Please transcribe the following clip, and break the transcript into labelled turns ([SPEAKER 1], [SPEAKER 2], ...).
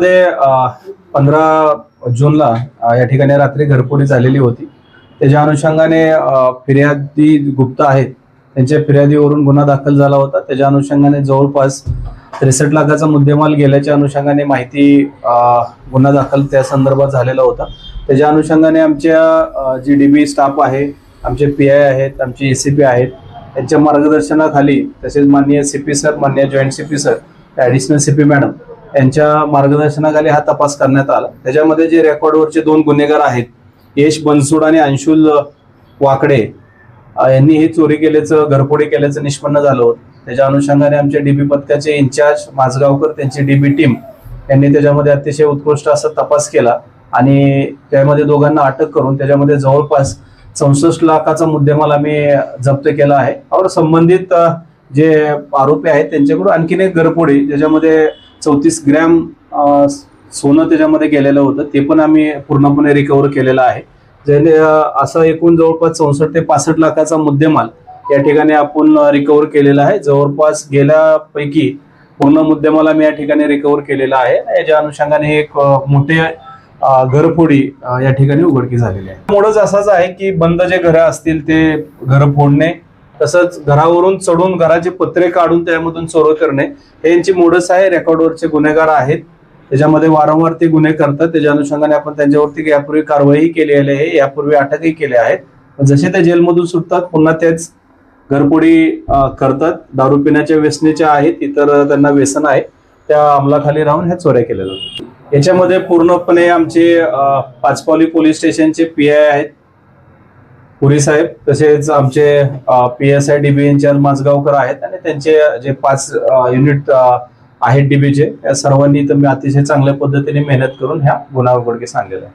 [SPEAKER 1] मध्ये 15 जूनला या ठिकाणी रात्री घरफोडी झालेली होती. त्याच्या अनुषंगाने फिर्यादी गुप्ता आहेत त्यांच्या फिर्यादीवरून गुन्हा दाखल झाला होता. त्याच्या अनुषंगाने जवळपास 63 लाखाचा मुद्देमाल गेल्याच्या अनुषंगाने माहिती गुन्हा दाखल त्या संदर्भात झालेला होता. त्याच्या अनुषंगाने आमच्या जी डीबी स्टाफ आहे, आमचे पीआय आहेत, आमचे एसीपी आहेत, यांच्या मार्गदर्शनाखाली तसेच माननीय सीपी सर, माननीय joint CP sir, additional CP madam यांच्या मार्गदर्शनाखाली हा तपास करण्यात आला. त्याच्यामध्ये जे रेकॉर्डवरचे 2 गुन्हेगार आहेत, यश बनसोड आणि अंशुल वाकडे, यांनी ही चोरी केल्याचं, घरफोडी केल्याचं निष्पन्न झालं होतं. त्याच्या अनुषंगाने आमच्या डीबी पथकाचे इन्चार्ज माझगावकर, त्यांची डीबी टीम यांनी त्याच्यामध्ये अतिशय उत्कृष्ट असा तपास केला आणि त्यामध्ये दोघांना अटक करून त्याच्यामध्ये जवळपास 64 लाखाचा मुद्देमाल आम्ही जप्त केला आहे. और संबंधित जे आरोपी आहेत त्यांच्याकडून आणखीन एक घरफोडी ज्याच्यामध्ये 34 ग्रॅम सोनं त्याच्यामध्ये गेलेलं होतं, ते पण आम्ही पूर्णपणे रिकव्हर केलेलं आहे. ज्याने असं एकूण जवळपास 64 ते 65 लाखाचा मुद्देमाल या ठिकाणी आपण रिकव्हर केलेला आहे. जवळपास गेल्यापैकी पूर्ण मुद्देमाल आम्ही या ठिकाणी रिकव्हर केलेला आहे. याच्या अनुषंगाने एक मोठे घरफोडी या ठिकाणी उघडकीस झालेली आहे. मोडच असाच आहे की बंद जे घरं असतील ते घर फोडणे, तसंच घरावरून चढून घराचे पत्रे काढून त्यामधून चोरी करणे हे यांची मोडच आहे. रेकॉर्डवरचे गुन्हेगार आहेत, त्याच्यामध्ये वारंवार ते गुन्हे करतात. त्याच्या अनुषंगाने आपण त्यांच्यावरती यापूर्वी कारवाई केलेली आहे, यापूर्वी अटकही केल्या आहेत. जसे ते जेलमधून सुटतात पुन्हा तेच घरफोडी करतात. दारू पिण्याच्या व्यसनेच्या आहेत, इतर त्यांना व्यसन आहे, त्या अंमलाखाली राहून ह्या चोऱ्या केल्या जातात. याच्यामध्ये पूर्णपणे आमचे पाचपावली पोलीस स्टेशनचे पीआय आहेत, पुरी साहेब, तसेच आमचे PSI डीबी इन्चार्ज माझगावकर आहेत आणि त्यांचे जे 5 युनिट आहेत डीबीचे, या सर्वांनी तर मी अतिशय चांगल्या पद्धतीने मेहनत करून ह्या गुन्हा उघडकीस आणलेला आहे.